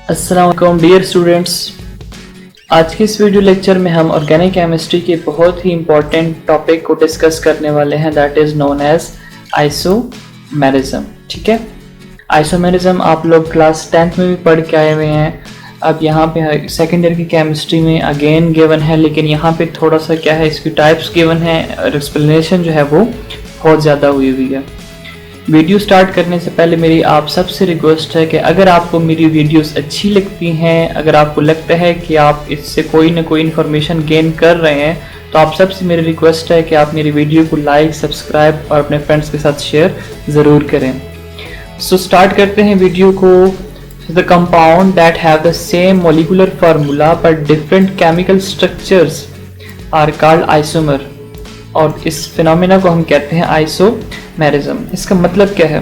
अस्सलाम वालेकुम dear students. आज के इस वीडियो लेक्चर में हम ऑर्गेनिक केमिस्ट्री के बहुत ही इंपॉर्टेंट टॉपिक को डिस्कस करने वाले हैं, that is known as isomerism. ठीक है, आइसोमेरिज्म आप लोग क्लास 10th में भी पढ़ के आए हुए हैं। अब यहाँ पे सेकेंड ईयर की केमिस्ट्री में अगेन गिवन है, लेकिन यहाँ पे थोड़ा सा क्या है, इसकी टाइप्स गिवन है और एक्सप्लेनेशन जो है वो बहुत ज़्यादा हुई है। वीडियो स्टार्ट करने से पहले मेरी आप सबसे रिक्वेस्ट है कि अगर आपको मेरी वीडियोस अच्छी लगती हैं, अगर आपको लगता है कि आप इससे कोई ना कोई इन्फॉर्मेशन गेन कर रहे हैं, तो आप सबसे मेरी रिक्वेस्ट है कि आप मेरी वीडियो को लाइक, सब्सक्राइब और अपने फ्रेंड्स के साथ शेयर ज़रूर करें। सो स्टार्ट करते हैं वीडियो को। The compound that have the same molecular formula but different chemical structures are called isomer, और इस फिनोमेना को हम कहते हैं आइसोमेरिज्म। इसका मतलब क्या है?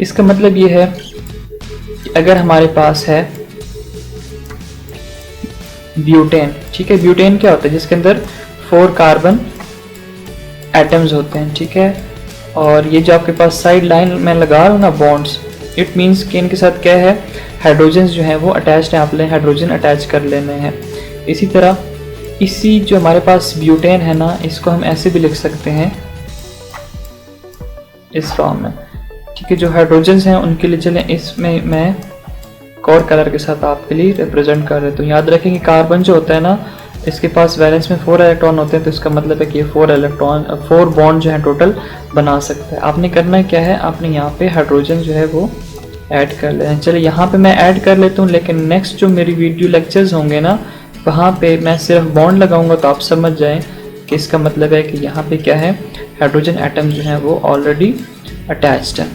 इसका मतलब ये है कि अगर हमारे पास है ब्यूटेन, ठीक है, ब्यूटेन क्या होता है? जिसके अंदर 4 कार्बन एटम्स होते हैं, ठीक है, और ये जो आपके पास साइड लाइन में लगा रहा हूँ ना बॉन्ड्स, इट मीन्स कि इनके साथ क्या है, हाइड्रोजन जो है वो अटैच्ड है, आपने हाइड्रोजन अटैच कर लेने हैं। इसी तरह इसी जो हमारे पास ब्यूटेन है ना, इसको हम ऐसे भी लिख सकते हैं इस फॉर्म में, ठीक है। जो हाइड्रोजन्स हैं उनके लिए चलें, इसमें मैं और कलर के साथ आपके लिए रिप्रेजेंट कर रहा हूँ। तो याद रखें कि कार्बन जो होता है ना, इसके पास वैलेंस में 4 इलेक्ट्रॉन होते हैं, तो इसका मतलब है कि ये 4 बॉन्ड जो है टोटल बना सकता है। आपने करना क्या है, आपने यहाँ पे हाइड्रोजन जो है वो ऐड कर लेना। चलिए यहाँ पे मैं ऐड कर लेता हूँ, लेकिन नेक्स्ट जो मेरी वीडियो लेक्चर्स होंगे ना, वहाँ पे मैं सिर्फ बॉन्ड लगाऊंगा, तो आप समझ जाएं कि इसका मतलब है कि यहाँ पे क्या है, हाइड्रोजन एटम जो है वो ऑलरेडी अटैच्ड है,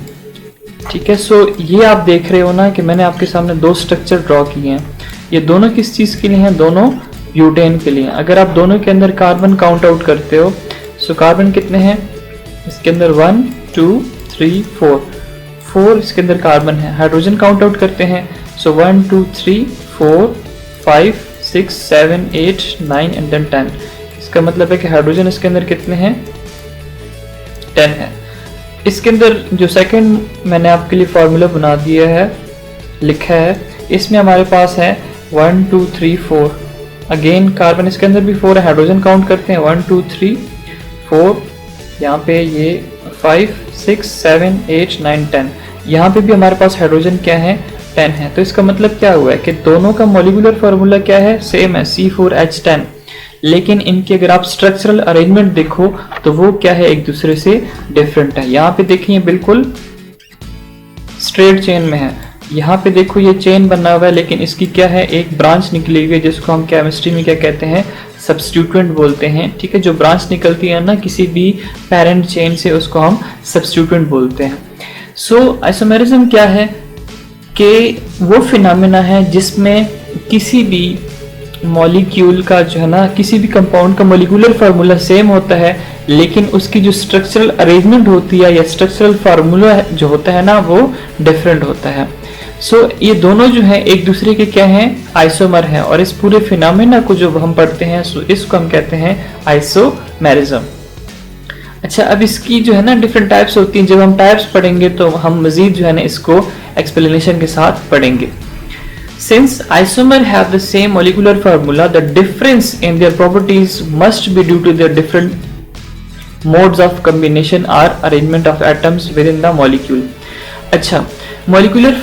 ठीक है। सो ये आप देख रहे हो ना कि मैंने आपके सामने 2 स्ट्रक्चर ड्रॉ किए हैं। ये दोनों किस चीज़ के लिए हैं? दोनों ब्यूटेन के लिए। अगर आप दोनों के अंदर कार्बन काउंट आउट करते हो, सो कार्बन कितने हैं इसके अंदर? 1 2 3 4 इसके अंदर कार्बन है। हाइड्रोजन काउंट आउट करते हैं, सो 1 2 3 4 5 6 7 8 9 एंड देन 10। इसका मतलब है कि हाइड्रोजन इसके अंदर कितने हैं? 10 है। इसके अंदर जो सेकंड मैंने आपके लिए फार्मूला बना दिया है, लिखा है, इसमें हमारे पास है 1 2 3 4। अगेन कार्बन इसके अंदर भी 4 है, हाइड्रोजन काउंट करते हैं 1 2 3 4, यहाँ पे ये 5 6 7 8 9 10। यहाँ पे भी हमारे पास हाइड्रोजन क्या है? 10 है। तो इसका मतलब क्या हुआ है कि दोनों का मॉलिक्यूलर फार्मूला क्या है? सेम है, C4H10, लेकिन इनके अगर आप स्ट्रक्चरल अरेंजमेंट देखो तो वो क्या है, एक दूसरे से डिफरेंट है। यहाँ पे देखिए बिल्कुल स्ट्रेट चेन में है, यहाँ पे देखो ये चेन बना हुआ है, लेकिन इसकी क्या है, एक ब्रांच निकली हुई है, जिसको हम केमिस्ट्री में क्या कहते हैं? सब्स्टिट्यूएंट बोलते हैं, ठीक है। जो ब्रांच निकलती है ना किसी भी पेरेंट चेन से, उसको हम सब्स्टिट्यूएंट बोलते हैं। सो आइसोमेरिज्म क्या है कि वो फिनोमेना है जिसमें किसी भी मॉलिक्यूल का जो है ना, किसी भी कंपाउंड का मॉलिक्यूलर फार्मूला सेम होता है, लेकिन उसकी जो स्ट्रक्चरल अरेंजमेंट होती है या स्ट्रक्चरल फार्मूला जो होता है ना, वो डिफरेंट होता है। सो ये दोनों जो है एक दूसरे के क्या हैं? आइसोमर हैं। और इस पूरे फिनोमेना को जो हम पढ़ते हैं, इसको हम कहते हैं आइसोमेरिज्म। अच्छा, अब इसकी जो है ना डिफरेंट टाइप्स होती हैं। जब हम टाइप्स पढ़ेंगे तो हम मजीद जो है ना इसको एक्सप्लेनेशन के साथ पढ़ेंगे। Since isomer have the same molecular formula, the difference in their properties must be due to their different modes of combination or arrangement of atoms within the molecule. अच्छा, molecular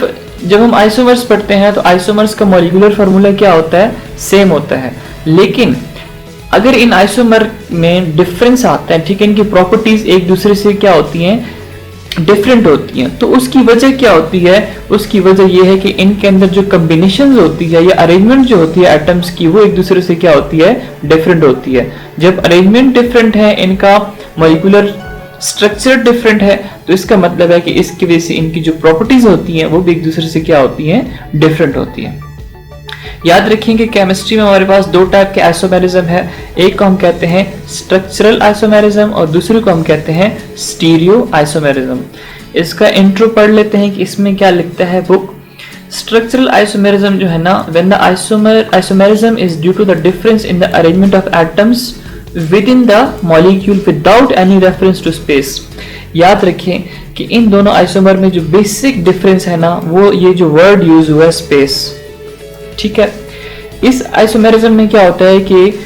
जब हम आइसोमर्स पढ़ते हैं तो isomers का molecular formula क्या होता है? सेम होता है। लेकिन अगर इन आइसोमर में डिफरेंस आता है, ठीक है, इनकी प्रॉपर्टीज एक दूसरे से क्या होती हैं? डिफरेंट होती हैं। तो उसकी वजह क्या होती है? उसकी वजह यह है कि इनके अंदर जो कॉम्बिनेशन होती है या अरेंजमेंट जो होती है एटम्स की, वो एक दूसरे से क्या होती है? डिफरेंट होती है। जब अरेंजमेंट डिफरेंट है, इनका मॉलिक्यूलर स्ट्रक्चर डिफरेंट है, तो इसका मतलब है कि इसकी वजह से इनकी जो प्रॉपर्टीज होती हैं वो भी एक दूसरे से क्या होती हैं? डिफरेंट होती हैं। याद रखें कि केमिस्ट्री में हमारे पास 2 टाइप के आइसोमेरिज्म है। एक को हम कहते हैं स्ट्रक्चरल आइसोमेरिज्म और दूसरे को हम कहते हैं स्टीरियो आइसोमेरिज्म। इसका इंट्रो पढ़ लेते हैं कि इसमें क्या लिखता है बुक। स्ट्रक्चरल आइसोमेरिज्म जो है ना, when the isomerism is due to the difference in the arrangement of atoms within the molecule without any reference to space. याद रखें कि इन दोनों आइसोमर में जो बेसिक डिफरेंस है ना, वो ये जो वर्ड यूज हुआ है स्पेस, ठीक है। इस आइसोमेरिज्म में क्या होता है कि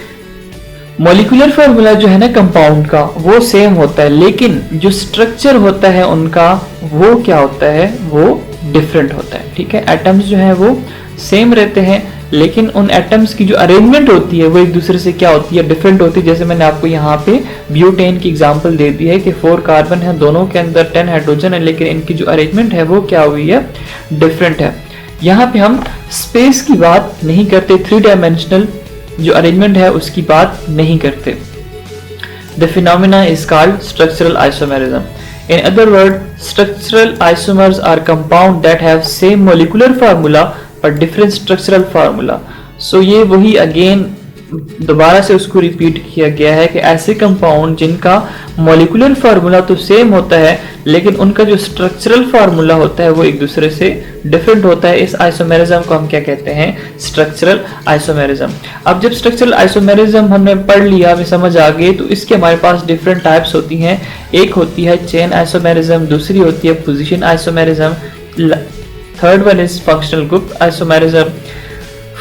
मॉलिक्यूलर फार्मूला जो है ना कंपाउंड का वो सेम होता है, लेकिन जो स्ट्रक्चर होता है उनका वो क्या होता है, वो डिफरेंट होता है। ठीक है, एटम्स जो है वो सेम रहते हैं, लेकिन उन एटम्स की जो अरेंजमेंट होती है वो एक दूसरे से क्या होती है, डिफरेंट होती है। जैसे मैंने आपको यहाँ पे ब्यूटेन की एग्जांपल दे दी है कि 4 कार्बन है, दोनों के अंदर 10 हाइड्रोजन है, लेकिन इनकी जो अरेंजमेंट है वो क्या हुई है, डिफरेंट है। यहाँ पे हम स्पेस की बात नहीं करते, 3 डायमेंशनल जो अरेंजमेंट है उसकी बात नहीं करते। The phenomena is called structural isomerism. In other words, structural isomers are compounds that have same molecular formula but different structural formula. So ये वही again दोबारा से उसको रिपीट किया गया है कि ऐसे कंपाउंड जिनका मॉलिक्यूलर फार्मूला तो सेम होता है, लेकिन उनका जो स्ट्रक्चरल फार्मूला होता है वो एक दूसरे से डिफरेंट होता है। इस आइसोमेरिज्म को हम क्या कहते हैं, स्ट्रक्चरल आइसोमेरिज्म। अब जब स्ट्रक्चरल आइसोमेरिज्म हमने पढ़ लिया, हमें समझ आ गई, तो इसके हमारे पास डिफरेंट टाइप्स होती हैं। एक होती है चेन आइसोमेरिज्म, दूसरी होती है position isomerism, third one is functional group isomerism,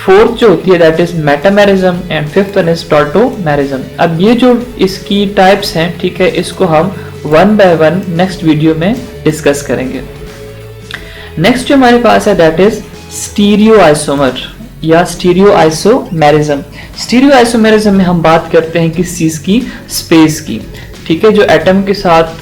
fourth जो होती है that is metamerism, and fifth one is tautomerism. अब ये जो इसकी टाइप्स हैं, ठीक है, इसको हम one by one next video में डिस्कस करेंगे। नेक्स्ट जो हमारे पास है दैट इज स्टीरियो आइसोमर या स्टीरियो आइसोमेरिज्म। स्टीरियो आइसोमेरिज्म में हम बात करते हैं किस चीज की, स्पेस की। ठीक है, जो एटम के साथ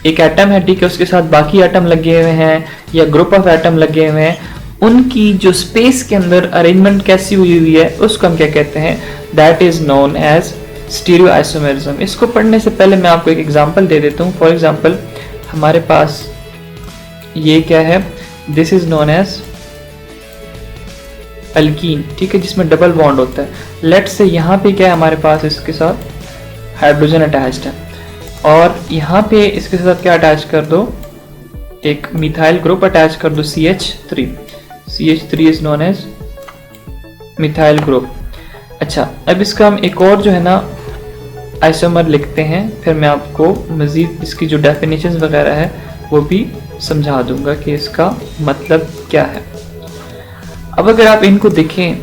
एक एटम है, ठीक है, उसके साथ बाकी एटम लगे हुए हैं या ग्रुप ऑफ एटम लगे हुए हैं, उनकी जो स्पेस के अंदर अरेंजमेंट कैसी हुई हुई है उसको हम क्या कहते हैं, that is known as stereo isomerism. इसको पढ़ने से पहले मैं आपको एक एग्जांपल दे देता हूँ। फॉर एग्जांपल हमारे पास ये क्या है, this is known as alkene, ठीक है, जिसमें डबल बॉन्ड होता है। लेट्स से यहाँ पे क्या है हमारे पास, इसके साथ हाइड्रोजन अटैच्ड है, और यहाँ पे इसके साथ क्या अटैच कर दो, एक मिथाइल ग्रुप अटैच कर दो, CH3 is known as methyl group. अच्छा, अब इसका हम एक और जो है ना आइसोमर लिखते हैं, फिर मैं आपको मजीद इसकी जो डेफिनेशंस वगैरह है वो भी समझा दूंगा कि इसका मतलब क्या है। अब अगर आप इनको देखें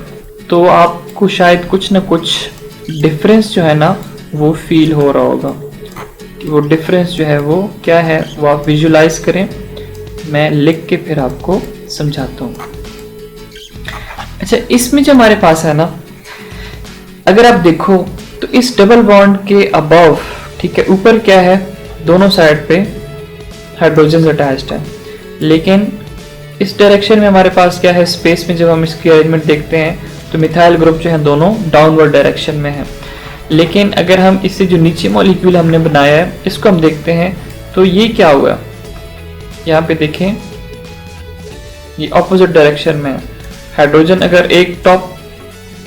तो आपको शायद कुछ ना कुछ डिफरेंस जो है ना वो फील हो रहा होगा। वो डिफरेंस जो है वो क्या है, वो आप विजुलाइज करें, मैं लिख के फिर आपको समझाता हूँ। अच्छा, इसमें जो हमारे पास है ना, अगर आप देखो तो इस डबल बॉन्ड के अबव, ठीक है, ऊपर क्या है, दोनों साइड पे हाइड्रोजन अटैच्ड है, लेकिन इस डायरेक्शन में हमारे पास क्या है, स्पेस में जब हम इसकी अरेंजमेंट देखते हैं तो मिथाइल ग्रुप जो है दोनों डाउनवर्ड डायरेक्शन में है। लेकिन अगर हम इससे जो नीचे मॉलिक्यूल हमने बनाया है इसको हम देखते हैं तो ये क्या हुआ, यहाँ पे देखें ये ऑपोजिट डायरेक्शन में है। हाइड्रोजन अगर एक टॉप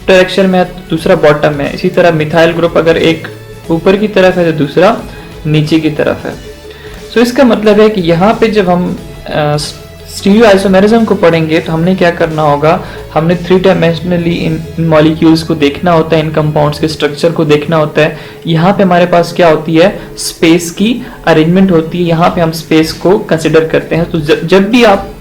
डायरेक्शन में है तो दूसरा बॉटम में है। इसी तरह मिथाइल ग्रुप अगर एक ऊपर की तरफ है तो दूसरा नीचे की तरफ है। सो इसका मतलब है कि यहाँ पे जब हम स्टीरियो आइसोमेरिज्म को पढ़ेंगे तो हमने क्या करना होगा, हमने 3 डायमेंशनली इन मॉलिक्यूल्स को देखना होता है, इन कंपाउंड्स के स्ट्रक्चर को देखना होता है। यहाँ पे हमारे पास क्या होती है, स्पेस की अरेंजमेंट होती है, यहाँ पे हम स्पेस को कंसिडर करते हैं। तो जब भी आप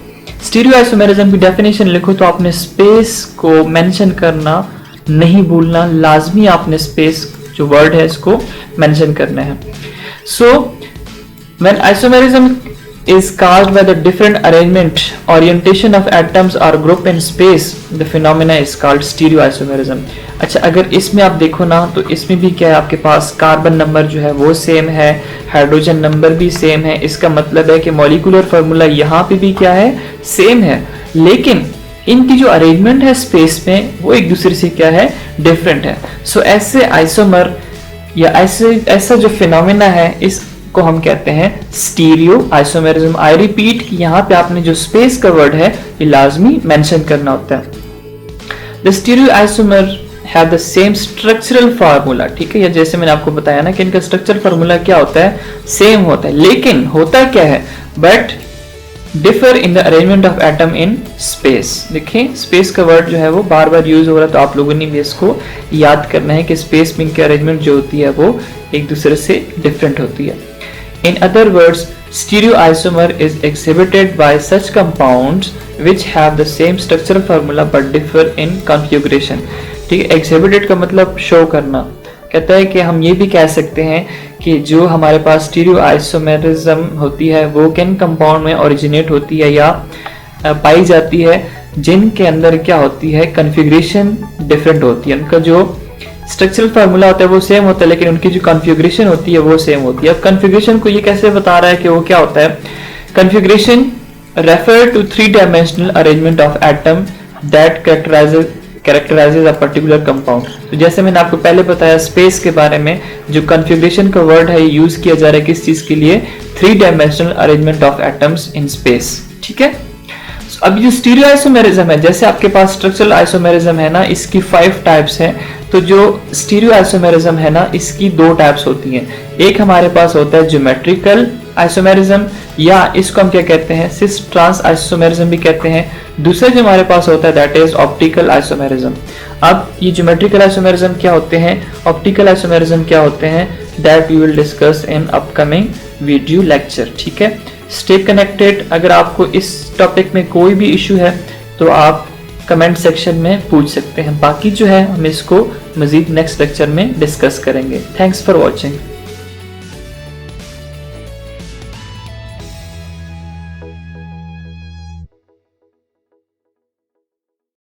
स्टीरियो आइसोमेरिज्म की डेफिनेशन लिखो तो आपने स्पेस को मेंशन करना नहीं भूलना, लाजमी आपने स्पेस जो वर्ड है इसको मेंशन करना है। So when isomerism is caused by the different arrangement, orientation of atoms or group in space, the phenomena is called stereoisomerism. अच्छा, अगर इसमें आप देखो ना तो इसमें भी क्या है, आपके पास कार्बन नंबर जो है वो सेम है, हाइड्रोजन नंबर भी सेम है। इसका मतलब है कि मॉलिक्यूलर फार्मूला यहाँ पे भी क्या है, सेम है, लेकिन इनकी जो अरेंजमेंट है स्पेस में वो एक दूसरे से क्या है, डिफरेंट है। सो ऐसे आइसोमर या ऐसा जो फिनोमेना है इस को हम कहते हैं स्टीरियो आइसोमेरिज्म। आई रिपीट कि यहाँ पे आपने जो स्पेस का वर्ड है ये लाजमी मेंशन करना होता है। The stereo isomer have the same structural formula, ठीक है, या जैसे मैंने आपको बताया ना कि इनका स्ट्रक्चरल फार्मूला क्या होता है, सेम होता है, लेकिन होता क्या है, but differ in the arrangement of atom in space. देखिए स्पेस का वर्ड जो है वो बार बार यूज हो रहा है, तो आप लोगों ने भी इसको याद करना है कि स्पेस में इनकी अरेंजमेंट जो होती है वो एक दूसरे से डिफरेंट होती है। In other words, stereoisomer is exhibited by such compounds which have the same structural formula but differ in configuration। ठीक है, exhibited का मतलब शो करना। कहता है कि हम ये भी कह सकते हैं कि जो हमारे पास स्टीरियो आइसोमेरिज्म होती है वो किन कंपाउंड में ओरिजिनेट होती है या पाई जाती है, जिनके अंदर क्या होती है, कॉन्फ़िगरेशन डिफरेंट होती है। उनका जो स्ट्रक्चरल फार्मूला होता है वो सेम होता है, लेकिन उनकी जो कॉन्फ़िगरेशन होती है वो सेम होती है। अब कॉन्फ़िगरेशन को ये कैसे बता रहा है कि वो क्या होता है? Configuration refer to 3 dimensional arrangement of atom that characterises a particular compound. तो जैसे मैंने आपको पहले बताया स्पेस के बारे में, जो कॉन्फ़िगरेशन का वर्ड है यूज किया जा रहा है किस चीज के लिए? 3 dimensional arrangement of atoms in space. ठीक है, अब जो स्टीरियो आइसोमेरिज्म है, जैसे आपके पास स्ट्रक्चरल आइसोमेरिज्म है ना, इसकी 5 टाइप्स हैं। तो जो स्टीरियो आइसोमेरिज्म है ना, इसकी 2 टाइप्स होती हैं। एक हमारे पास होता है ज्योमेट्रिकल आइसोमेरिज्म, या इसको हम क्या कहते हैं, सिस ट्रांस आइसोमेरिज्म भी कहते हैं। दूसरा जो हमारे पास होता है दैट इज ऑप्टिकल आइसोमेरिज्म। अब ये ज्योमेट्रिकल आइसोमेरिज्म क्या होते हैं, ऑप्टिकल आइसोमेरिज्म क्या होते हैं, that we will discuss in upcoming video lecture. ठीक है, स्टे कनेक्टेड। अगर आपको इस टॉपिक में कोई भी इशू है तो आप कमेंट सेक्शन में पूछ सकते हैं। बाकी जो है हम इसको मजीद नेक्स्ट लेक्चर में डिस्कस करेंगे। Thanks for watching.